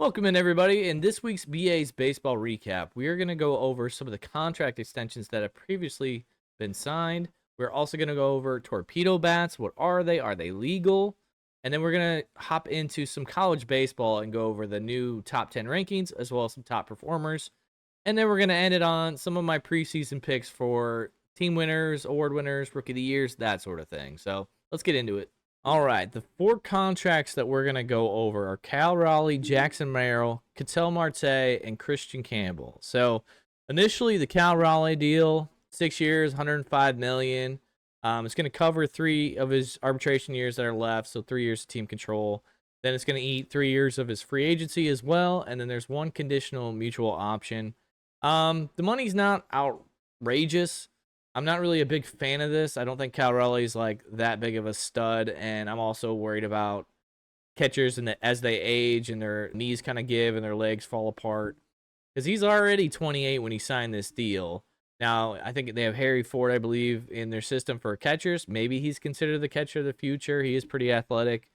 Welcome in, everybody. In this week's BA's baseball recap, we are going to go over some of the contract extensions that have previously been signed. We're also going to go over torpedo bats. What are they? Are they legal? And then we're going to hop into some college baseball and go over the new top 10 rankings as well as some top performers. And then we're going to end it on some of my preseason picks for team winners, award winners, rookie of the years, that sort of thing. So let's get into it. All right, the four contracts that we're going to go over are Cal Raleigh, Jackson Merrill, Ketel Marte, and Christian Campbell. So initially, the Cal Raleigh deal, 6 years, $105 million. It's going to cover 3 of his arbitration years that are left, so 3 years of team control. Then it's going to eat 3 years of his free agency as well, and then there's one conditional mutual option. The money's not outrageous. I'm not really a big fan of this. I don't think Cal Raleigh's like that big of a stud, and I'm also worried about catchers and as they age and their knees kind of give and their legs fall apart. Because he's already 28 when he signed this deal. Now, I think they have Harry Ford, I believe, in their system for catchers. Maybe he's considered the catcher of the future. He is pretty athletic.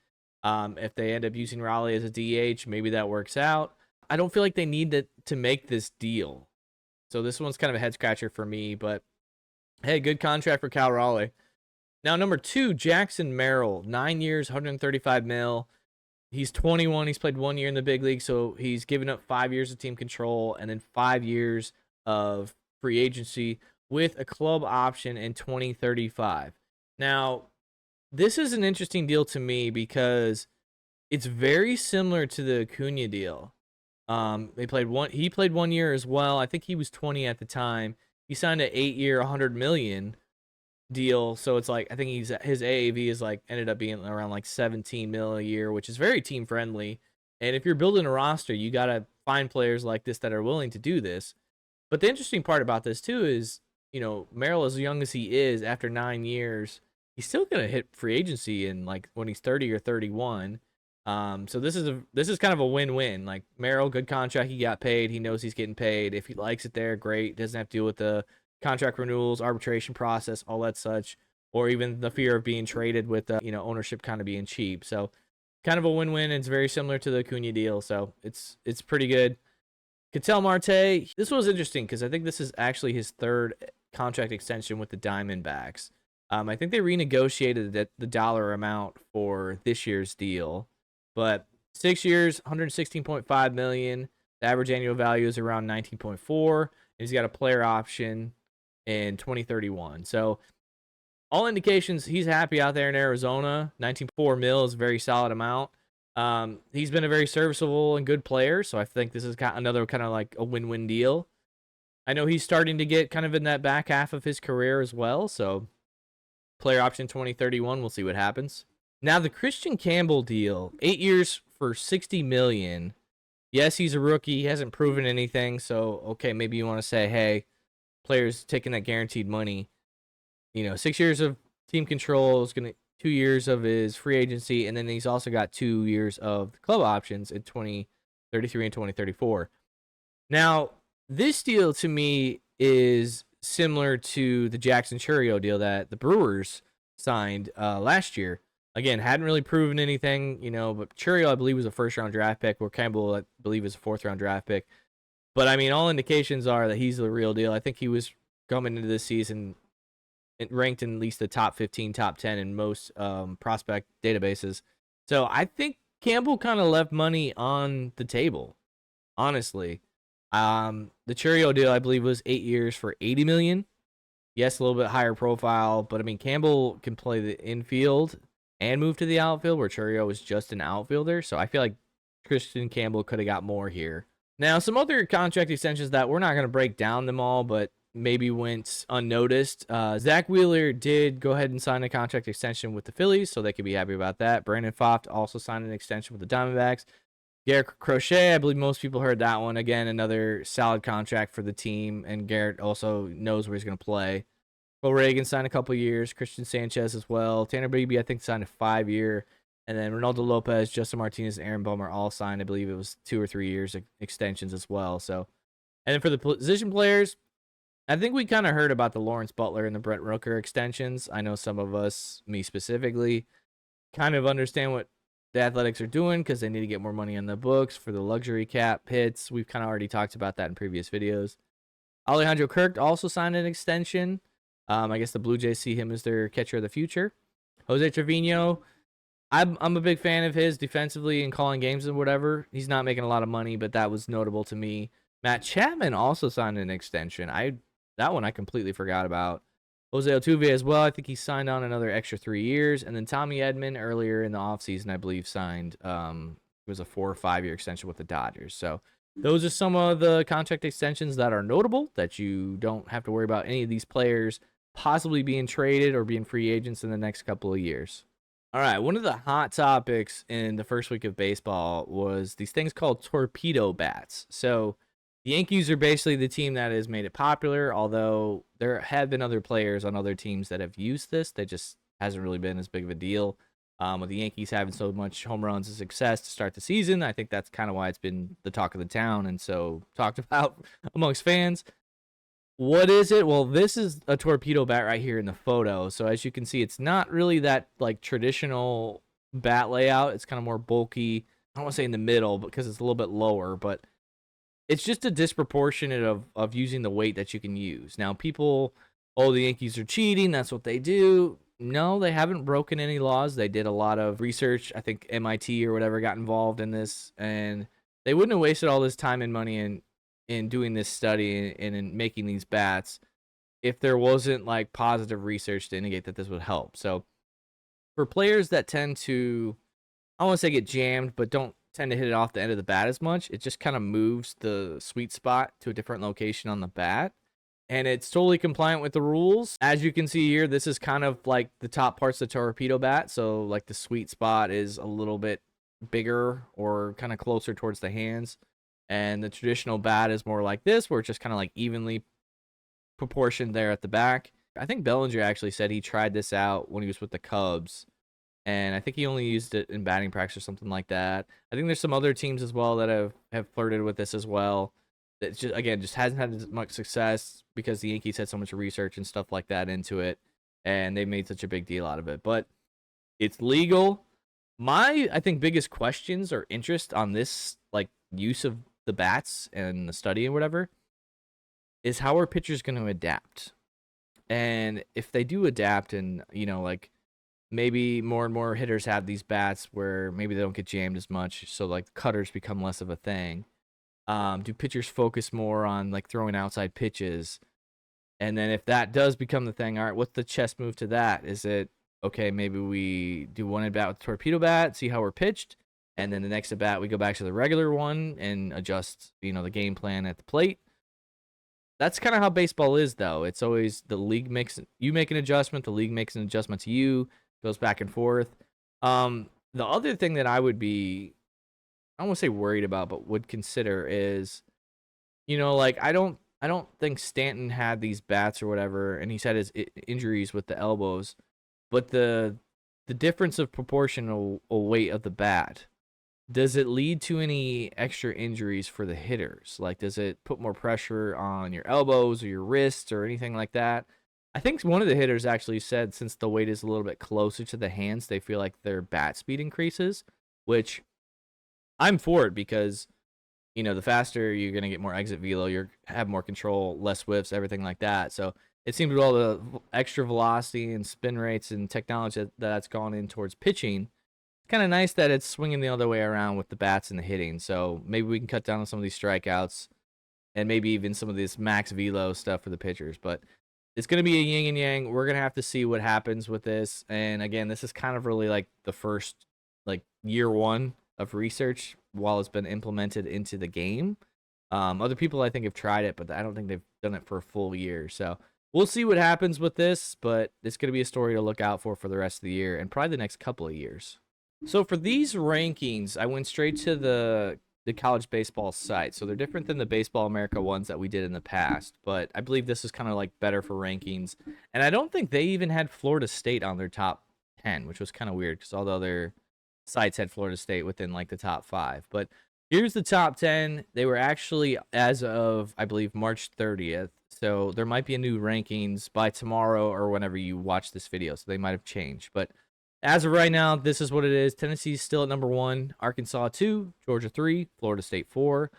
If they end up using Raleigh as a DH, maybe that works out. I don't feel like they need to make this deal. So this one's kind of a head scratcher for me, but hey, good contract for Cal Raleigh. Now, number 2, Jackson Merrill, 9 years, $135 million. He's 21. He's played 1 year in the big league, so he's given up 5 years of team control and then 5 years of free agency with a club option in 2035. Now, this is an interesting deal to me because it's very similar to the Acuna deal. He played 1 year as well. I think he was 20 at the time. He signed an 8-year, $100 million deal, so it's like I think his AAV is like ended up being around like 17 mil a year, which is very team friendly. And if you're building a roster, you gotta find players like this that are willing to do this. But the interesting part about this too is, Merrill, as young as he is, after 9 years, he's still gonna hit free agency in like when he's 30 or 31. So this is kind of a win-win. Like Merrill, good contract, he got paid. He knows he's getting paid. If he likes it there, great. Doesn't have to deal with the contract renewals, arbitration process, all that such, or even the fear of being traded with ownership kind of being cheap. So kind of a win-win. It's very similar to the Acuna deal, so it's pretty good. Ketel Marte, this was interesting because I think this is actually his 3rd contract extension with the Diamondbacks. I think they renegotiated the dollar amount for this year's deal. But 6 years, $116.5 million. The average annual value is around 19.4, and he's got a player option in 2031. So all indications he's happy out there in Arizona. 19.4 mil is a very solid amount. He's been a very serviceable and good player, so I think this is another kind of like a win-win deal. I know he's starting to get kind of in that back half of his career as well, so player option 2031, we'll see what happens. Now, the Christian Campbell deal, 8 years for $60 million. Yes, he's a rookie. He hasn't proven anything. So, okay, maybe you want to say, hey, players taking that guaranteed money. 6 years of team control is going to 2 years of his free agency, and then he's also got 2 years of club options in 2033 and 2034. Now, this deal to me is similar to the Jackson Chourio deal that the Brewers signed last year. Again, hadn't really proven anything, but Chourio, I believe, was a 1st-round draft pick, where Campbell, I believe, is a 4th-round draft pick. But, I mean, all indications are that he's the real deal. I think he was coming into this season ranked in at least the top 15, top 10 in most prospect databases. So I think Campbell kind of left money on the table, honestly. The Chourio deal, I believe, was 8 years for $80 million. Yes, a little bit higher profile, but, I mean, Campbell can play the infield and move to the outfield, where Chourio was just an outfielder. So I feel like Christian Campbell could have got more here. Now, some other contract extensions that we're not going to break down them all, but maybe went unnoticed. Zach Wheeler did go ahead and sign a contract extension with the Phillies, so they could be happy about that. Brandon Pfaadt also signed an extension with the Diamondbacks. Garrett Crochet, I believe most people heard that one. Again, another solid contract for the team, and Garrett also knows where he's going to play. Will Reagan signed a couple years. Christian Sanchez as well. Tanner Beebe, I think, signed a 5-year. And then Ronaldo Lopez, Justin Martinez, and Aaron Bummer all signed, I believe it was 2 or 3 years extensions as well. So, and then for the position players, I think we kind of heard about the Lawrence Butler and the Brent Rooker extensions. I know some of us, me specifically, kind of understand what the Athletics are doing because they need to get more money on the books for the luxury cap hits. We've kind of already talked about that in previous videos. Alejandro Kirk also signed an extension. I guess the Blue Jays see him as their catcher of the future. Jose Trevino, I'm a big fan of his defensively and calling games and whatever. He's not making a lot of money, but that was notable to me. Matt Chapman also signed an extension. That one I completely forgot about. Jose Altuve as well. I think he signed on another extra 3 years. And then Tommy Edman earlier in the offseason, I believe, signed it was a 4 or 5 year extension with the Dodgers. So those are some of the contract extensions that are notable that you don't have to worry about any of these players possibly being traded or being free agents in the next couple of years. All right, one of the hot topics in the first week of baseball was these things called torpedo bats. So the Yankees are basically the team that has made it popular, although there have been other players on other teams that have used this. They just hasn't really been as big of a deal. With the Yankees having so much home runs and success to start the season, I think that's kind of why it's been the talk of the town and so talked about amongst fans. What is it? Well, this is a torpedo bat right here in the photo. So as you can see, it's not really that like traditional bat layout. It's kind of more bulky. I don't want to say in the middle because it's a little bit lower, but it's just a disproportionate of using the weight that you can use. Now, people, oh, the Yankees are cheating. That's what they do. No, they haven't broken any laws. They did a lot of research. I think MIT or whatever got involved in this, and they wouldn't have wasted all this time and money in doing this study and in making these bats if there wasn't like positive research to indicate that this would help. So for players that tend to, I don't want to say get jammed, but don't tend to hit it off the end of the bat as much, it just kind of moves the sweet spot to a different location on the bat. And it's totally compliant with the rules. As you can see here, this is kind of like the top parts of the torpedo bat. So like the sweet spot is a little bit bigger or kind of closer towards the hands. And the traditional bat is more like this, where it's just kind of like evenly proportioned there at the back. I think Bellinger actually said he tried this out when he was with the Cubs. And I think he only used it in batting practice or something like that. I think there's some other teams as well that have flirted with this as well. That just, again, just hasn't had as much success because the Yankees had so much research and stuff like that into it. And they made such a big deal out of it. But it's legal. My, I think, biggest questions or interest on this like use of the bats and the study and whatever is how are pitchers going to adapt? And if they do adapt and, like maybe more and more hitters have these bats where maybe they don't get jammed as much, so like cutters become less of a thing. Do pitchers focus more on like throwing outside pitches? And then if that does become the thing, all right, what's the chess move to that? Is it, okay, maybe we do one at bat with torpedo bat, see how we're pitched, and then the next at bat we go back to the regular one and adjust, the game plan at the plate. That's kind of how baseball is, though. It's always the league you make an adjustment, the league makes an adjustment to you, goes back and forth. The other thing that I would be, I don't want to say worried about, but would consider is, like I don't think Stanton had these bats or whatever, and he's had his injuries with the elbows, but the difference of proportional weight of the bat, does it lead to any extra injuries for the hitters? Like, does it put more pressure on your elbows or your wrists or anything like that? I think one of the hitters actually said since the weight is a little bit closer to the hands, they feel like their bat speed increases, which I'm for it because, the faster you're going to get more exit velo, you have more control, less whiffs, everything like that. So it seems with all the extra velocity and spin rates and technology that's gone in towards pitching, kind of nice that it's swinging the other way around with the bats and the hitting. So maybe we can cut down on some of these strikeouts and maybe even some of this max velo stuff for the pitchers. But it's going to be a yin and yang. We're going to have to see what happens with this. And again, this is kind of really like the first like year one of research while it's been implemented into the game. Other people I think have tried it, but I don't think they've done it for a full year. So we'll see what happens with this, but it's going to be a story to look out for the rest of the year and probably the next couple of years. So for these rankings, I went straight to the college baseball site. So they're different than the Baseball America ones that we did in the past, but I believe this is kind of like better for rankings. And I don't think they even had Florida State on their top 10, which was kind of weird because although their sites had Florida State within like the top 5. But here's the top 10. They were actually as of, I believe, March 30th. So there might be a new rankings by tomorrow or whenever you watch this video. So they might have changed. But as of right now, this is what it is. Tennessee's still at number 1, Arkansas 2, Georgia 3, Florida State 4,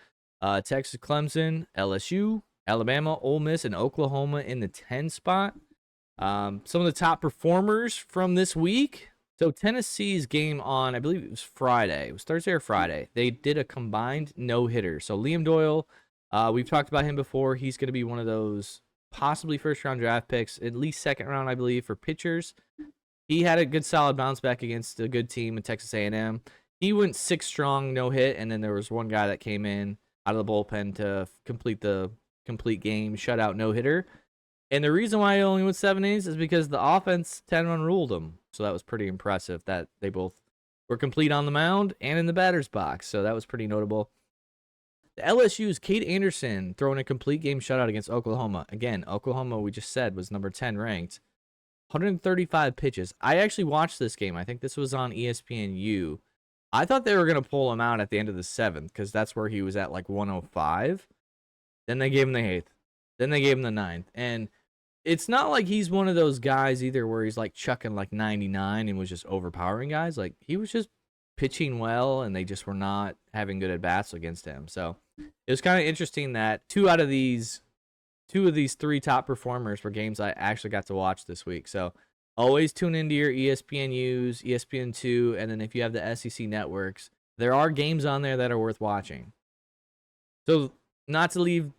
Texas, Clemson, LSU, Alabama, Ole Miss, and Oklahoma in the 10 spot. Some of the top performers from this week. So Tennessee's game on, I believe it was Friday. It was Thursday or Friday. They did a combined no-hitter. So Liam Doyle, we've talked about him before. He's going to be one of those possibly first-round draft picks, at least second round, I believe, for pitchers. He had a good solid bounce back against a good team in Texas A&M. He went 6 strong, no hit, and then there was one guy that came in out of the bullpen to complete the complete game shutout no-hitter. And the reason why he only went 7 innings is because the offense 10-run ruled them. So that was pretty impressive that they both were complete on the mound and in the batter's box. So that was pretty notable. The LSU's Cade Anderson throwing a complete game shutout against Oklahoma. Again, Oklahoma, we just said, was number 10 ranked. 135 pitches. I actually watched this game. I think this was on ESPNU. I thought they were going to pull him out at the end of the 7th because that's where he was at, like 105. Then they gave him the 8th. Then they gave him the 9th. And it's not like he's one of those guys either where he's like chucking like 99 and was just overpowering guys. Like he was just pitching well and they just were not having good at-bats against him. So it was kind of interesting that two of these 3 top performers were games I actually got to watch this week. So always tune into your ESPNUs, ESPN2, and then if you have the SEC networks, there are games on there that are worth watching. So not to leave,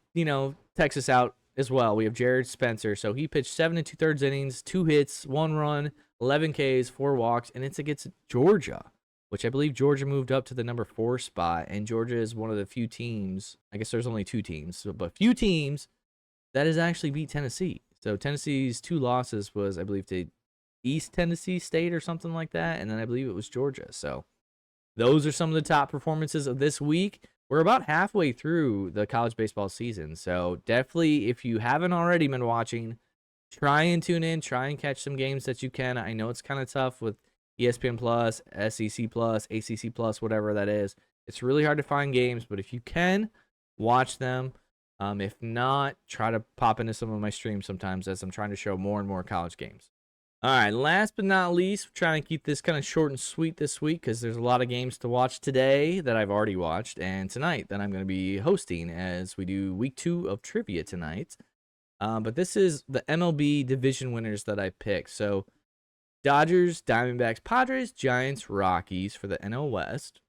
Texas out as well. We have Jared Spencer. So he pitched 7 2/3 innings, 2 hits, 1 run, 11 Ks, 4 walks, and it's against Georgia, which I believe Georgia moved up to the number 4 spot. And Georgia is one of the few teams, I guess there's only 2 teams, but few teams that has actually beat Tennessee. So Tennessee's 2 losses was, I believe, to East Tennessee State or something like that. And then I believe it was Georgia. So those are some of the top performances of this week. We're about halfway through the college baseball season. So definitely, if you haven't already been watching, try and tune in. Try and catch some games that you can. I know it's kind of tough with ESPN Plus, SEC Plus, ACC Plus, whatever that is. It's really hard to find games, but if you can, watch them. If not, try to pop into some of my streams sometimes as I'm trying to show more and more college games. All right, last but not least, we're trying to keep this kind of short and sweet this week because there's a lot of games to watch today that I've already watched and tonight that I'm going to be hosting as we do week 2 of trivia tonight. But this is the MLB division winners that I picked. So Dodgers, Diamondbacks, Padres, Giants, Rockies for the NL West.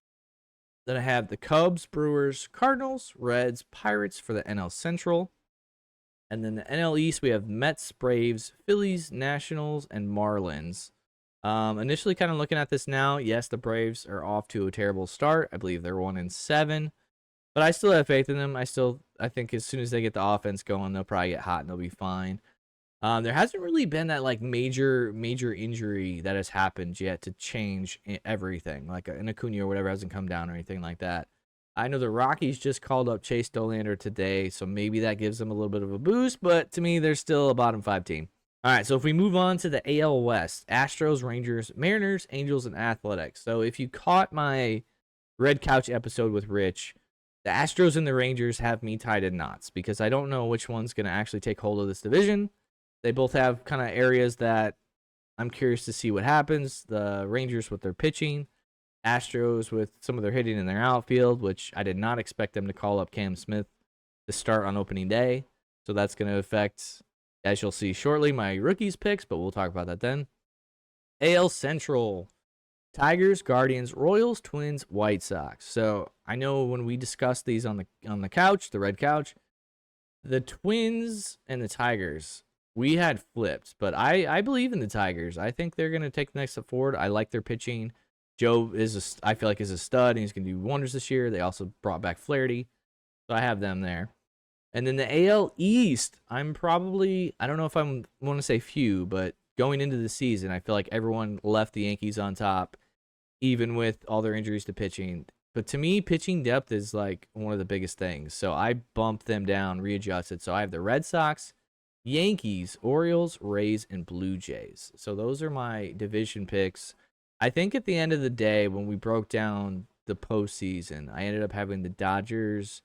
Then I have the Cubs, Brewers, Cardinals, Reds, Pirates for the NL Central. And then the NL East, we have Mets, Braves, Phillies, Nationals, and Marlins. Initially kind of looking at this now, yes, the Braves are off to a terrible start. I believe they're 1-7. But I still have faith in them. I think as soon as they get the offense going, they'll probably get hot and they'll be fine. There hasn't really been that like major injury that has happened yet to change everything. Like an Acuna or whatever hasn't come down or anything like that. I know the Rockies just called up Chase Dollander today, so maybe that gives them a little bit of a boost, but to me, they're still a bottom 5 team. All right, so if we move on to the AL West, Astros, Rangers, Mariners, Angels, and Athletics. So if you caught my Red Couch episode with Rich, the Astros and the Rangers have me tied in knots because I don't know which one's going to actually take hold of this division. They both have kind of areas that I'm curious to see what happens. The Rangers with their pitching, Astros with some of their hitting in their outfield, which I did not expect them to call up Cam Smith to start on opening day. So that's going to affect, as you'll see shortly, my rookies picks, but we'll talk about that then. AL Central, Tigers, Guardians, Royals, Twins, White Sox. So I know when we discussed these on the couch, the red couch, the Twins and the Tigers, we had flipped, but I believe in the Tigers. I think they're going to take the next step forward. I like their pitching. Joe I feel like is a stud, and he's going to do wonders this year. They also brought back Flaherty, so I have them there. And then the AL East, I don't know if I want to say few, but going into the season, I feel like everyone left the Yankees on top, even with all their injuries to pitching. But to me, pitching depth is like one of the biggest things. So I bumped them down, readjusted. So I have the Red Sox, Yankees, Orioles, Rays, and Blue Jays. So those are my division picks. I think at the end of the day, when we broke down the postseason, I ended up having the Dodgers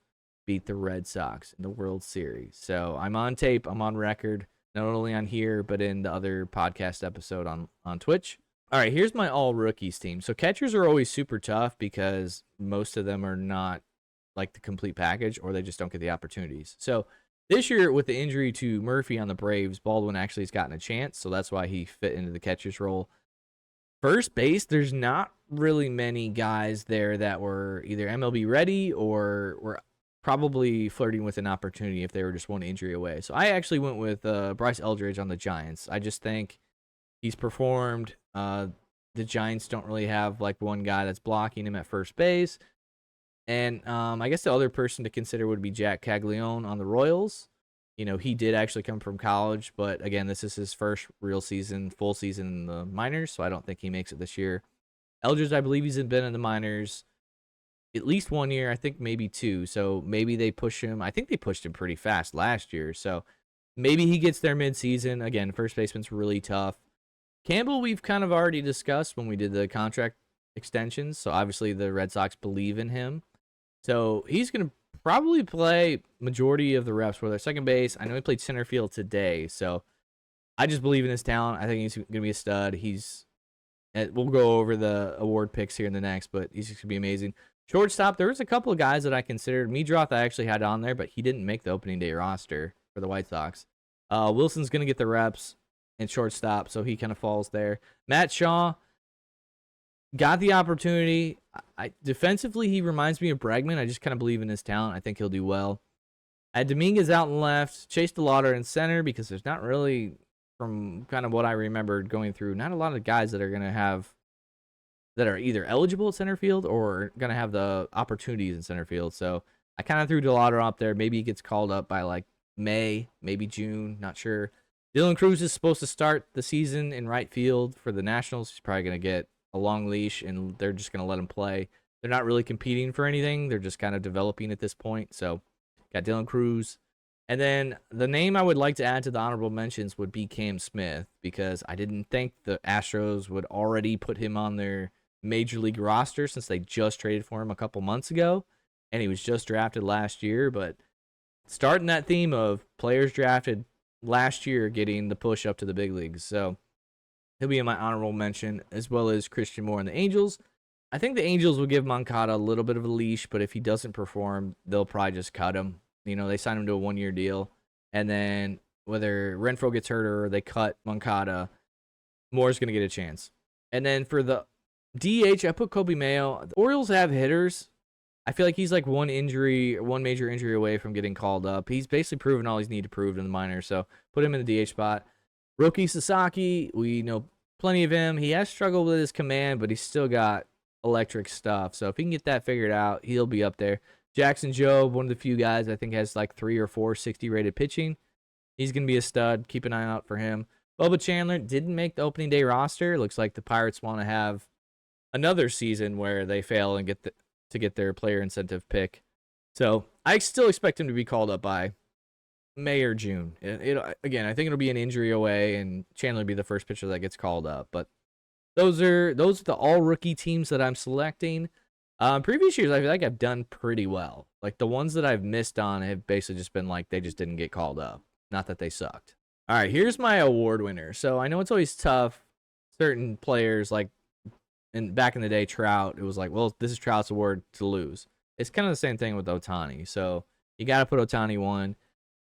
beat the Red Sox in the World Series. So I'm on tape, I'm on record, not only on here, but in the other podcast episode on Twitch. All right, here's my all rookies team. So catchers are always super tough because most of them are not like the complete package, or they just don't get the opportunities. So this year, with the injury to Murphy on the Braves, Baldwin actually has gotten a chance, so that's why he fit into the catcher's role. First base, there's not really many guys there that were either MLB ready or were probably flirting with an opportunity if they were just one injury away. So I actually went with Bryce Eldridge on the Giants. I just think he's performed. The Giants don't really have like one guy that's blocking him at first base. And I guess the other person to consider would be Jack Caglione on the Royals. He did actually come from college, but again, this is his first real season, full season in the minors, so I don't think he makes it this year. Eldridge, I believe he's been in the minors at least 1 year, I think maybe two. So maybe they push him. I think they pushed him pretty fast last year. So maybe he gets there midseason. Again, first baseman's really tough. Campbell, we've kind of already discussed when we did the contract extensions. So obviously the Red Sox believe in him. So he's going to probably play majority of the reps for their second base. I know he played center field today. So I just believe in his talent. I think he's going to be a stud. We'll go over the award picks here in the next, but he's just going to be amazing. Shortstop, there was a couple of guys that I considered. Meadroth I actually had on there, but he didn't make the opening day roster for the White Sox. Wilson's going to get the reps in shortstop, so he kind of falls there. Matt Shaw got the opportunity. Defensively, he reminds me of Bregman. I just kind of believe in his talent. I think he'll do well. I had Dominguez out and left, Chase DeLauder in center because there's not really, from kind of what I remembered going through, not a lot of guys that are going to have that are either eligible at center field or going to have the opportunities in center field. So I kind of threw DeLauder up there. Maybe he gets called up by like May, maybe June, not sure. Dylan Cruz is supposed to start the season in right field for the Nationals. He's probably going to get a long leash, and they're just going to let him play. They're not really competing for anything. They're just kind of developing at this point. So got Dylan Cruz. And then the name I would like to add to the honorable mentions would be Cam Smith, because I didn't think the Astros would already put him on their major league roster since they just traded for him a couple months ago, and he was just drafted last year. But starting that theme of players drafted last year getting the push up to the big leagues, so he'll be in my honorable mention, as well as Christian Moore and the Angels. I think the Angels will give Moncada a little bit of a leash, but if he doesn't perform, they'll probably just cut him. They signed him to a 1-year deal, and then whether Renfroe gets hurt or they cut Moncada, Moore's going to get a chance. And then for the DH, I put Kobe Mayo. The Orioles have hitters. I feel like he's like one major injury away from getting called up. He's basically proven all he's needed to prove in the minors, so put him in the DH spot. Roki Sasaki, we know plenty of him. He has struggled with his command, but he's still got electric stuff. So if he can get that figured out, he'll be up there. Jackson Jobe, one of the few guys I think has like 3 or 4 60-rated pitching. He's going to be a stud. Keep an eye out for him. Bubba Chandler didn't make the opening day roster. Looks like the Pirates want to have another season where they fail and get their player incentive pick. So I still expect him to be called up by May or June. Again, I think it'll be an injury away, and Chandler will be the first pitcher that gets called up. But those are the all rookie teams that I'm selecting. Previous years, I feel like I've done pretty well. Like the ones that I've missed on have basically just been like they just didn't get called up. Not that they sucked. All right, here's my award winner. So I know it's always tough. Certain players, like back in the day, Trout, it was like, well, this is Trout's award to lose. It's kind of the same thing with Ohtani. So you got to put Ohtani one.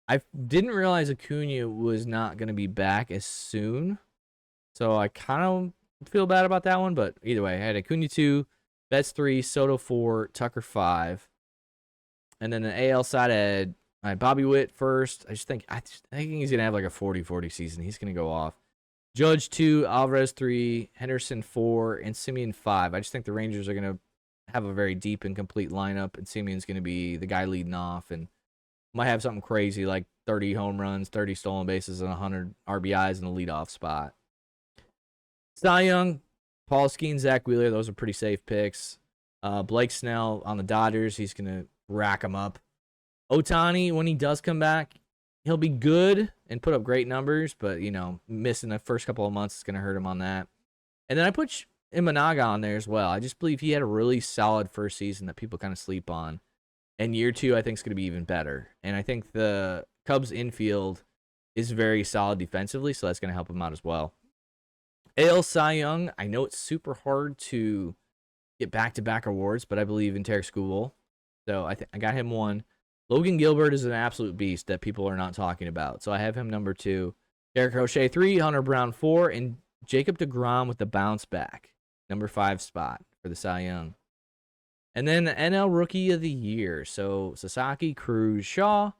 I didn't realize Acuna was not going to be back as soon. So I kind of feel bad about that one. But either way, I had Acuna 2, Betts 3, Soto 4, Tucker 5. And then the AL side I had Bobby Witt first. I think he's going to have like a 40-40 season. He's going to go off. Judge 2, Alvarez 3, Henderson 4, and Semien 5. I just think the Rangers are going to have a very deep and complete lineup, and Semien's going to be the guy leading off, and might have something crazy like 30 home runs, 30 stolen bases, and 100 RBIs in the leadoff spot. Cy Young, Paul Skeens, Zach Wheeler, those are pretty safe picks. Blake Snell on the Dodgers, he's going to rack them up. Ohtani, when he does come back, he'll be good and put up great numbers, but, missing the first couple of months is going to hurt him on that. And then I put Imanaga on there as well. I just believe he had a really solid first season that people kind of sleep on. And year 2, I think, is going to be even better. And I think the Cubs infield is very solid defensively, so that's going to help him out as well. AL Cy Young, I know it's super hard to get back-to-back awards, but I believe in Tarek Skubal. So I got him 1. Logan Gilbert is an absolute beast that people are not talking about. So I have him number 2. Derek Roche 3, Hunter Brown 4, and Jacob deGrom with the bounce back, number 5 spot for the Cy Young. And then the NL Rookie of the Year. So Sasaki, Cruz, Shaw,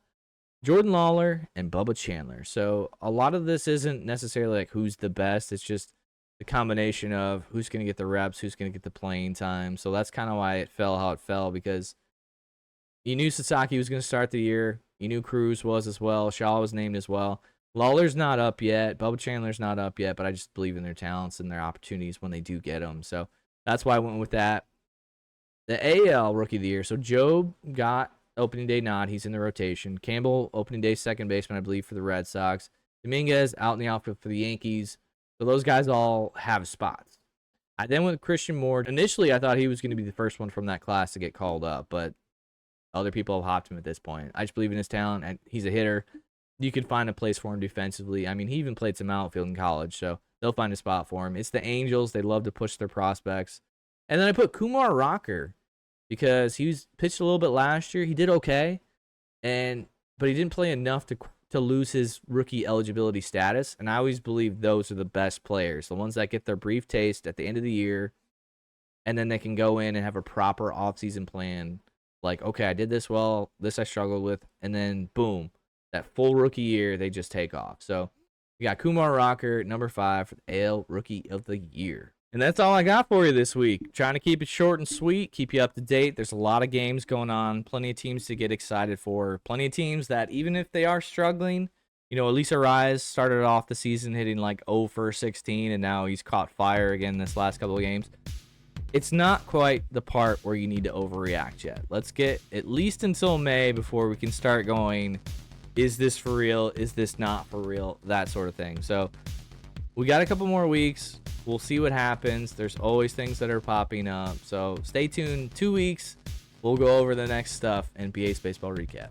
Jordan Lawler, and Bubba Chandler. So a lot of this isn't necessarily like who's the best. It's just the combination of who's going to get the reps, who's going to get the playing time. So that's kind of why it fell how it fell, because you knew Sasaki was going to start the year. You knew Cruz was as well. Shaw was named as well. Lawler's not up yet. Bubba Chandler's not up yet, but I just believe in their talents and their opportunities when they do get them. So that's why I went with that. The AL Rookie of the Year. So Job got opening day nod. He's in the rotation. Campbell, opening day second baseman, I believe, for the Red Sox. Dominguez, out in the outfield for the Yankees. So those guys all have spots. I then went with Christian Moore. Initially, I thought he was going to be the first one from that class to get called up, but other people have hopped him at this point. I just believe in his talent, and he's a hitter. You can find a place for him defensively. I mean, he even played some outfield in college, so they'll find a spot for him. It's the Angels. They love to push their prospects. And then I put Kumar Rocker because he was pitched a little bit last year. He did okay, but he didn't play enough to lose his rookie eligibility status. And I always believe those are the best players, the ones that get their brief taste at the end of the year, and then they can go in and have a proper offseason plan. Like, okay, I did this well, this I struggled with, and then boom, that full rookie year, they just take off. So we got Kumar Rocker, number 5 for the AL Rookie of the Year. And that's all I got for you this week. Trying to keep it short and sweet, keep you up to date. There's a lot of games going on, plenty of teams to get excited for, plenty of teams that even if they are struggling, Elisa Rise started off the season hitting like 0 for 16, and now he's caught fire again this last couple of games. It's not quite the part where you need to overreact yet. Let's get at least until May before we can start going, is this for real? Is this not for real? That sort of thing. So we got a couple more weeks. We'll see what happens. There's always things that are popping up. So stay tuned. 2 weeks. We'll go over the next stuff in BA's Baseball Recap.